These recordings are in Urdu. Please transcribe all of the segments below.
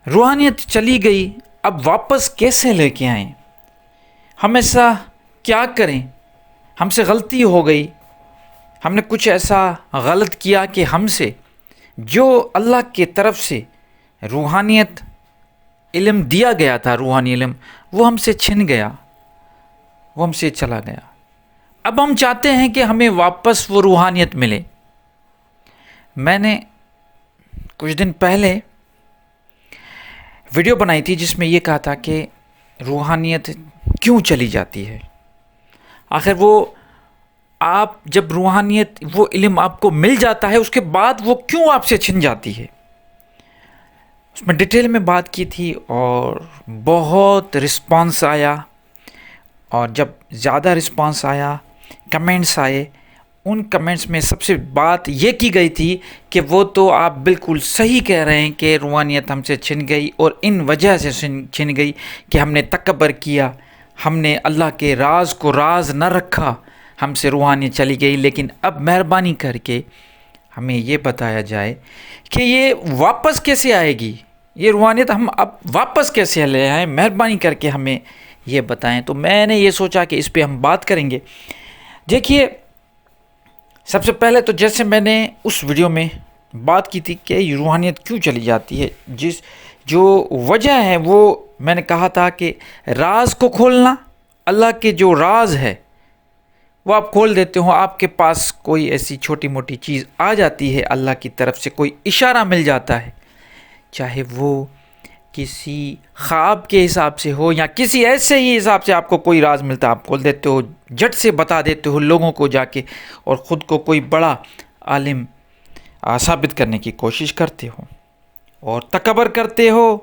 روحانیت چلی گئی، اب واپس کیسے لے کے آئیں؟ ہم ایسا کیا کریں؟ ہم سے غلطی ہو گئی، ہم نے کچھ ایسا غلط کیا کہ ہم سے جو اللہ کی طرف سے روحانیت علم دیا گیا تھا، روحانی علم، وہ ہم سے چھن گیا، وہ ہم سے چلا گیا۔ اب ہم چاہتے ہیں کہ ہمیں واپس وہ روحانیت ملے۔ میں نے کچھ دن پہلے ویڈیو بنائی تھی جس میں یہ کہا تھا کہ روحانیت کیوں چلی جاتی ہے؟ آخر وہ آپ جب روحانیت وہ علم آپ کو مل جاتا ہے، اس کے بعد وہ کیوں آپ سے چھن جاتی ہے؟ اس میں ڈیٹیل میں بات کی تھی اور بہت رسپانس آیا، اور جب زیادہ رسپانس آیا، کمنٹس آئے، ان کمنٹس میں سب سے بات یہ کی گئی تھی کہ وہ تو آپ بالکل صحیح کہہ رہے ہیں کہ روحانیت ہم سے چھن گئی، اور ان وجہ سے چھن گئی کہ ہم نے تکبر کیا، ہم نے اللہ کے راز کو راز نہ رکھا، ہم سے روحانیت چلی گئی۔ لیکن اب مہربانی کر کے ہمیں یہ بتایا جائے کہ یہ واپس کیسے آئے گی، یہ روحانیت ہم اب واپس کیسے لے آئیں؟ مہربانی کر کے ہمیں یہ بتائیں۔ تو میں نے یہ سوچا کہ اس پہ ہم بات کریں گے۔ دیکھیے، سب سے پہلے تو جیسے میں نے اس ویڈیو میں بات کی تھی کہ روحانیت کیوں چلی جاتی ہے، جو وجہ ہے وہ میں نے کہا تھا کہ راز کو کھولنا، اللہ کے جو راز ہے وہ آپ کھول دیتے ہو، آپ کے پاس کوئی ایسی چھوٹی موٹی چیز آ جاتی ہے، اللہ کی طرف سے کوئی اشارہ مل جاتا ہے، چاہے وہ کسی خواب کے حساب سے ہو یا کسی ایسے ہی حساب سے آپ کو کوئی راز ملتا ہے، آپ کھول دیتے ہو، جھٹ سے بتا دیتے ہو لوگوں کو جا کے، اور خود کو کوئی بڑا عالم ثابت کرنے کی کوشش کرتے ہو، اور تکبر کرتے ہو،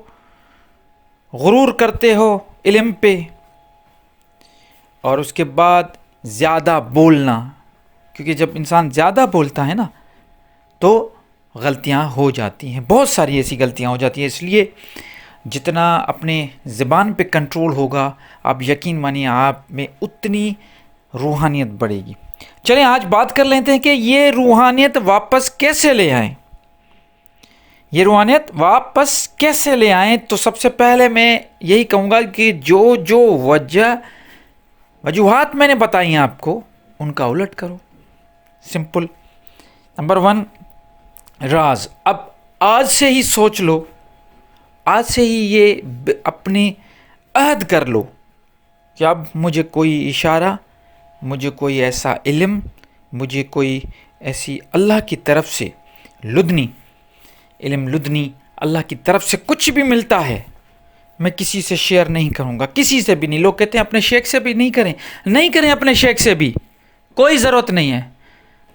غرور کرتے ہو علم پہ، اور اس کے بعد زیادہ بولنا، کیونکہ جب انسان زیادہ بولتا ہے نا تو غلطیاں ہو جاتی ہیں، بہت ساری ایسی غلطیاں ہو جاتی ہیں۔ اس لیے جتنا اپنے زبان پہ کنٹرول ہوگا، آپ یقین مانیے آپ میں اتنی روحانیت بڑھے گی۔ چلیں آج بات کر لیتے ہیں کہ یہ روحانیت واپس کیسے لے آئیں۔ یہ روحانیت واپس کیسے لے آئیں؟ تو سب سے پہلے میں یہی کہوں گا کہ جو وجوہات میں نے بتائی ہیں آپ کو، ان کا الٹ کرو، سمپل۔ نمبر 1، راز۔ اب آج سے ہی سوچ لو، آج سے ہی یہ اپنی عہد کر لو کہ اب مجھے کوئی اشارہ، مجھے کوئی ایسا علم، مجھے کوئی ایسی اللہ کی طرف سے لدنی علم، لدنی اللہ کی طرف سے کچھ بھی ملتا ہے، میں کسی سے شیئر نہیں کروں گا، کسی سے بھی نہیں۔ لوگ کہتے ہیں اپنے شیخ سے بھی نہیں کریں اپنے شیخ سے بھی، کوئی ضرورت نہیں ہے،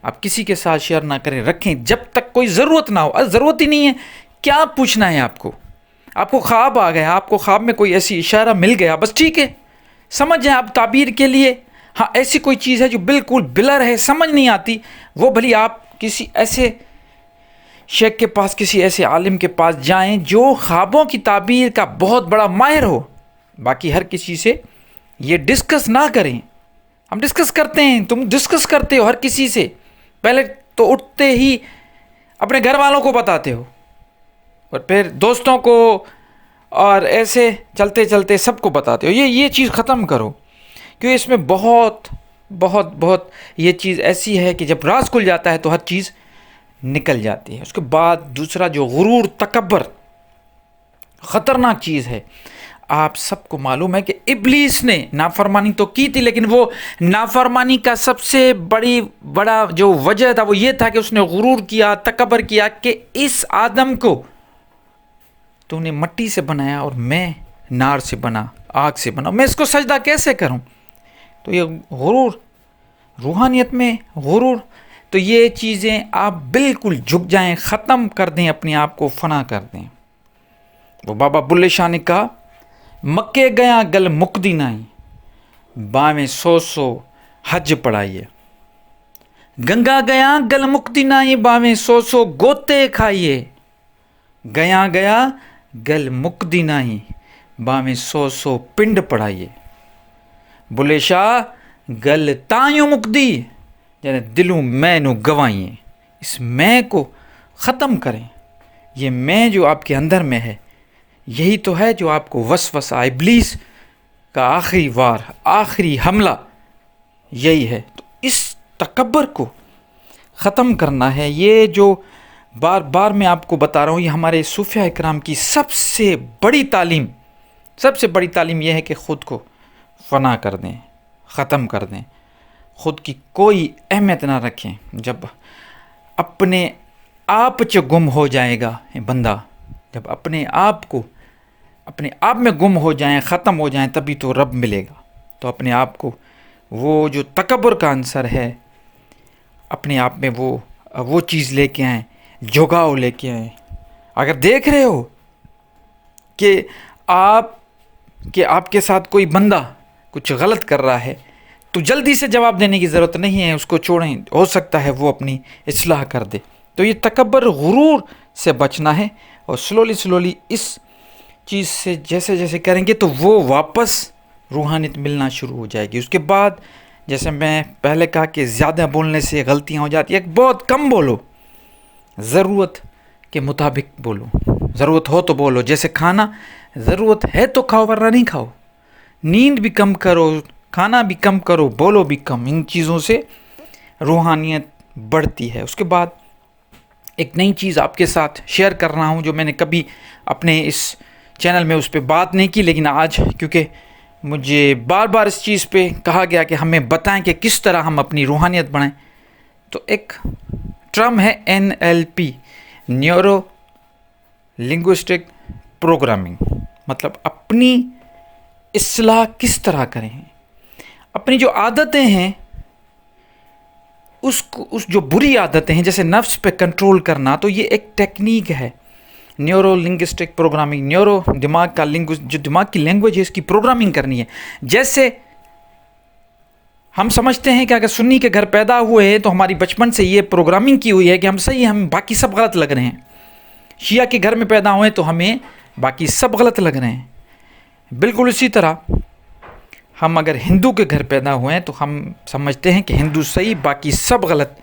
آپ کسی کے ساتھ شیئر نہ کریں، رکھیں جب تک کوئی ضرورت نہ ہو۔ ضرورت ہی نہیں ہے، کیا پوچھنا ہے آپ کو؟ آپ کو خواب آ گیا، آپ کو خواب میں کوئی ایسی اشارہ مل گیا، بس ٹھیک ہے، سمجھ جائیں آپ تعبیر کے لیے۔ ہاں، ایسی کوئی چیز ہے جو بالکل بلر ہے، سمجھ نہیں آتی، وہ بھلی آپ کسی ایسے شیخ کے پاس، کسی ایسے عالم کے پاس جائیں جو خوابوں کی تعبیر کا بہت بڑا ماہر ہو۔ باقی ہر کسی سے یہ ڈسکس نہ کریں۔ ہم ڈسکس کرتے ہیں، تم ڈسکس کرتے ہو ہر کسی سے، پہلے تو اٹھتے ہی اپنے گھر والوں کو بتاتے ہو، اور پھر دوستوں کو، اور ایسے چلتے چلتے سب کو بتاتے ہو۔ یہ چیز ختم کرو، کیونکہ اس میں بہت بہت بہت یہ چیز ایسی ہے کہ جب راز کھل جاتا ہے تو ہر چیز نکل جاتی ہے۔ اس کے بعد دوسرا جو غرور، تکبر، خطرناک چیز ہے۔ آپ سب کو معلوم ہے کہ ابلیس نے نافرمانی تو کی تھی، لیکن وہ نافرمانی کا سب سے بڑا جو وجہ تھا وہ یہ تھا کہ اس نے غرور کیا، تکبر کیا کہ اس آدم کو تو نے مٹی سے بنایا اور میں نار سے بنا، آگ سے بنا، میں اس کو سجدہ کیسے کروں؟ تو یہ غرور، روحانیت میں غرور، تو یہ چیزیں آپ بالکل جھک جائیں، ختم کر دیں، اپنے آپ کو فنا کر دیں۔ وہ بابا بلے شاہ نے کہا، مکے گیا گل مکدی نائی، باویں 100 حج پڑھائیے، گنگا گیا گل مکدی نائی، باویں 100 گوتے کھائیے، گیا گل مکدی نائی، باویں 100 پنڈ پڑھائیے۔ بلے شاہ گل تائیوں مکدی یعنی دلوں میں نو گوائیں، اس میں کو ختم کریں۔ یہ میں جو آپ کے اندر میں ہے، یہی تو ہے جو آپ کو وسوسہ ابلیس کا آخری وار، آخری حملہ یہی ہے. تو اس تکبر کو ختم کرنا ہے. یہ جو بار بار میں آپ کو بتا رہا ہوں، یہ ہمارے صوفیاء اکرام کی سب سے بڑی تعلیم یہ ہے کہ خود کو فنا کر دیں، ختم کر دیں، خود کی کوئی اہمیت نہ رکھیں. جب اپنے آپ چ گم ہو جائے گا بندہ، جب اپنے آپ میں گم ہو جائیں، ختم ہو جائیں، تبھی تو رب ملے گا. تو اپنے آپ کو، وہ جو تکبر کا عنصر ہے، اپنے آپ میں وہ چیز لے کے آئیں، جھکاؤ لے کے آئیں. اگر دیکھ رہے ہو کہ آپ کے ساتھ کوئی بندہ کچھ غلط کر رہا ہے، تو جلدی سے جواب دینے کی ضرورت نہیں ہے، اس کو چھوڑیں، ہو سکتا ہے وہ اپنی اصلاح کر دے. تو یہ تکبر، غرور سے بچنا ہے. اور سلولی اس چیز سے جیسے کریں گے تو وہ واپس روحانیت ملنا شروع ہو جائے گی. اس کے بعد جیسے میں پہلے کہا کہ زیادہ بولنے سے غلطیاں ہو جاتی ہیں. بہت کم بولو، ضرورت کے مطابق بولو، ضرورت ہو تو بولو. جیسے کھانا، ضرورت ہے تو کھاؤ ورنہ نہیں کھاؤ. نیند بھی کم کرو، کھانا بھی کم کرو، بولو بھی کم. ان چیزوں سے روحانیت بڑھتی ہے. اس کے بعد ایک نئی چیز آپ کے ساتھ شیئر کر رہا ہوں جو میں نے کبھی اپنے اس چینل میں اس پہ بات نہیں کی، لیکن آج کیونکہ مجھے بار بار اس چیز پہ کہا گیا کہ ہمیں بتائیں کہ کس طرح ہم اپنی روحانیت بڑھائیں. تو ایک ٹرم ہے NLP، نیورو لنگوسٹک پروگرامنگ. مطلب اپنی اصلاح کس طرح کریں. اپنی جو عادتیں ہیں، اس جو بری عادتیں ہیں، جیسے نفس پہ کنٹرول کرنا، تو یہ ایک ٹیکنیک ہے. نیورو لنگوسٹک پروگرامنگ، نیورو دماغ کا جو دماغ کی لینگویج ہے، اس کی پروگرامنگ کرنی ہے. جیسے ہم سمجھتے ہیں کہ اگر سنی کے گھر پیدا ہوئے ہیں تو ہماری بچپن سے یہ پروگرامنگ کی ہوئی ہے کہ ہم صحیح، ہم باقی سب غلط لگ رہے ہیں. شیعہ کے گھر میں پیدا ہوئے تو ہمیں باقی سب غلط لگ رہے ہیں. بالکل اسی طرح ہم اگر ہندو کے گھر پیدا ہوئے ہیں تو ہم سمجھتے ہیں کہ ہندو صحیح، باقی سب غلط.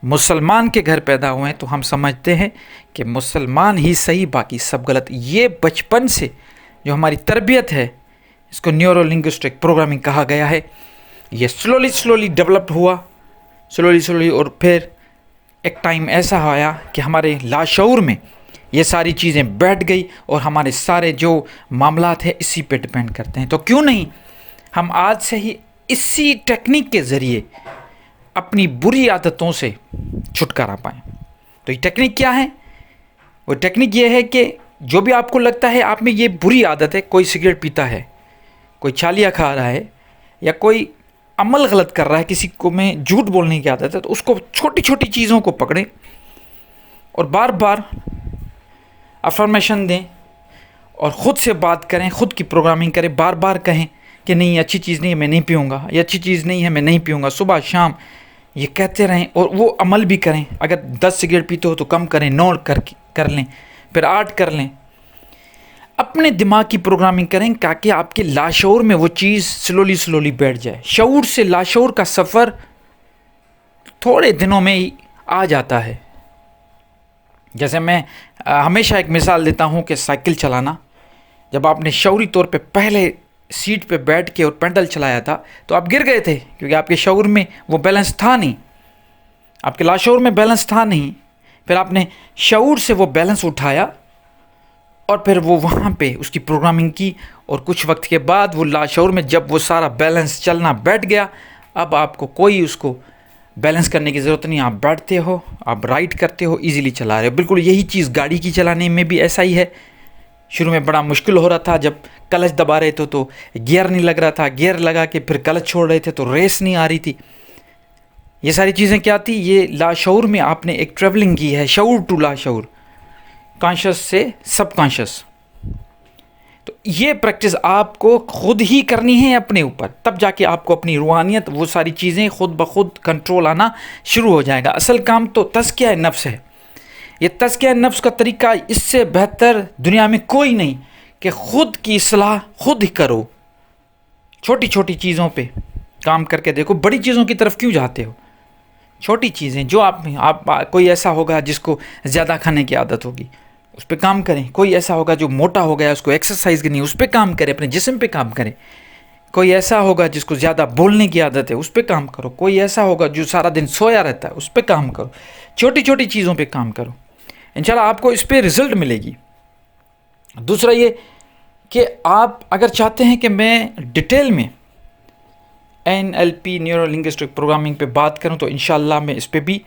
مسلمان کے گھر پیدا ہوئے ہیں تو ہم سمجھتے ہیں کہ مسلمان ہی صحیح، باقی سب غلط. یہ بچپن سے جو ہماری تربیت ہے، اس کو نیورو لنگوسٹک پروگرامنگ کہا گیا ہے. یہ سلولی ڈیولپ ہوا، سلولی، اور پھر ایک ٹائم ایسا آیا کہ ہمارے لاشعور میں یہ ساری چیزیں بیٹھ گئی اور ہمارے سارے جو معاملات ہیں اسی پہ ڈپینڈ کرتے ہیں. تو کیوں نہیں ہم آج سے ہی اسی ٹیکنیک کے ذریعے اپنی بری عادتوں سے چھٹکارا پائیں. تو یہ ٹیکنیک کیا ہے؟ وہ ٹیکنیک یہ ہے کہ جو بھی آپ کو لگتا ہے آپ میں یہ بری عادت ہے، کوئی سگریٹ پیتا ہے، کوئی چھالیاں کھا رہا ہے، یا کوئی عمل غلط کر رہا ہے، کسی کو میں جھوٹ بولنے کی عادت ہے، تو اس کو چھوٹی چھوٹی چیزوں کو پکڑیں اور بار بار افرمیشن دیں اور خود سے بات کریں، خود کی پروگرامنگ کریں. بار بار کہیں کہ نہیں، یہ اچھی چیز نہیں ہے، میں نہیں پیوں گا، یہ اچھی چیز نہیں ہے، میں نہیں پیوں گا. صبح شام یہ کہتے رہیں اور وہ عمل بھی کریں. اگر 10 سگریٹ پیتے ہو تو کم کریں، 9 کر لیں، پھر 8 کر لیں. اپنے دماغ کی پروگرامنگ کریں تاکہ آپ کے لاشعور میں وہ چیز سلولی بیٹھ جائے. شعور سے لاشعور کا سفر تھوڑے دنوں میں ہی آ جاتا ہے. جیسے میں ہمیشہ ایک مثال دیتا ہوں کہ سائیکل چلانا، جب آپ نے شعوری طور پہ پہلے سیٹ پہ بیٹھ کے اور پینڈل چلایا تھا تو آپ گر گئے تھے، کیونکہ آپ کے شعور میں وہ بیلنس تھا نہیں، آپ کے لاشعور میں بیلنس تھا نہیں. پھر آپ نے شعور سے وہ بیلنس اٹھایا اور پھر وہ وہاں پہ اس کی پروگرامنگ کی، اور کچھ وقت کے بعد وہ لاشعور میں جب وہ سارا بیلنس چلنا بیٹھ گیا، اب آپ کو کوئی اس کو بیلنس کرنے کی ضرورت نہیں. آپ بیٹھتے ہو، آپ رائڈ کرتے ہو، ایزیلی چلا رہے ہو. بالکل یہی چیز گاڑی کی چلانے میں بھی ایسا ہی ہے. شروع میں بڑا مشکل ہو رہا تھا، جب کلچ دبا رہے تھے تو گیئر نہیں لگ رہا تھا، گیئر لگا کے پھر کلچ چھوڑ رہے تھے تو ریس نہیں آ رہی تھی. یہ ساری چیزیں کیا تھی؟ یہ لاشعور میں آپ نے ایک ٹریولنگ کی ہے، شعور ٹو لاشعور، کانشس سے سب کانشس. تو یہ پریکٹس آپ کو خود ہی کرنی ہے اپنے اوپر، تب جا کے آپ کو اپنی روحانیت، وہ ساری چیزیں خود بخود کنٹرول آنا شروع ہو جائے گا. اصل کام تو تزکیہ نفس ہے. یہ تزکیہ نفس کا طریقہ اس سے بہتر دنیا میں کوئی نہیں کہ خود کی اصلاح خود ہی کرو. چھوٹی چھوٹی چیزوں پہ کام کر کے دیکھو. بڑی چیزوں کی طرف کیوں جاتے ہو؟ چھوٹی چیزیں جو آپ کوئی ایسا ہوگا جس کو زیادہ کھانے کی عادت ہوگی، اس پہ کام کریں. کوئی ایسا ہوگا جو موٹا ہو گیا, اس کو ایکسرسائز کرنی ہے, اس پہ کام کریں, اپنے جسم پہ کام کریں. کوئی ایسا ہوگا جس کو زیادہ بولنے کی عادت ہے, اس پہ کام کرو. کوئی ایسا ہوگا جو سارا دن سویا رہتا ہے, اس پہ کام کرو. چھوٹی چھوٹی چیزوں پہ کام کرو, انشاءاللہ آپ کو اس پہ رزلٹ ملے گی. دوسرا یہ کہ آپ اگر چاہتے ہیں کہ میں ڈیٹیل میں NLP نیورو لنگوسٹک پروگرامنگ پہ بات کروں تو انشاءاللہ میں اس پہ بھی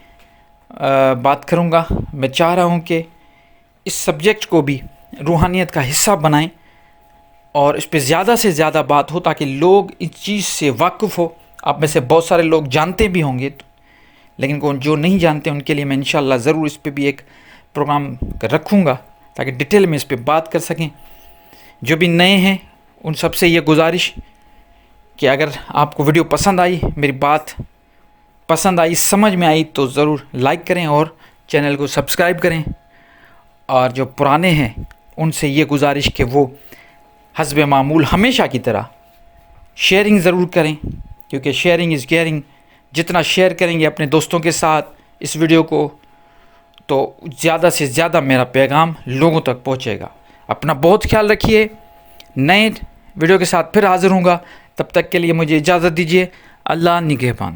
بات کروں گا. میں چاہ رہا ہوں کہ اس سبجیکٹ کو بھی روحانیت کا حصہ بنائیں اور اس پہ زیادہ سے زیادہ بات ہو تاکہ لوگ اس چیز سے واقف ہو. آپ میں سے بہت سارے لوگ جانتے بھی ہوں گے, لیکن جو نہیں جانتے ان کے لیے میں انشاءاللہ ضرور اس پہ بھی ایک پروگرام رکھوں گا تاکہ ڈیٹیل میں اس پہ بات کر سکیں. جو بھی نئے ہیں ان سب سے یہ گزارش کہ اگر آپ کو ویڈیو پسند آئی, میری بات پسند آئی, سمجھ میں آئی تو ضرور لائک کریں اور چینل کو سبسکرائب کریں. اور جو پرانے ہیں ان سے یہ گزارش کہ وہ حسب معمول ہمیشہ کی طرح شیئرنگ ضرور کریں, کیونکہ شیئرنگ از کیئرنگ. جتنا شیئر کریں گے اپنے دوستوں کے ساتھ اس ویڈیو کو تو زیادہ سے زیادہ میرا پیغام لوگوں تک پہنچے گا. اپنا بہت خیال رکھیے. نئے ویڈیو کے ساتھ پھر حاضر ہوں گا, تب تک کے لیے مجھے اجازت دیجیے. اللہ نگہبان.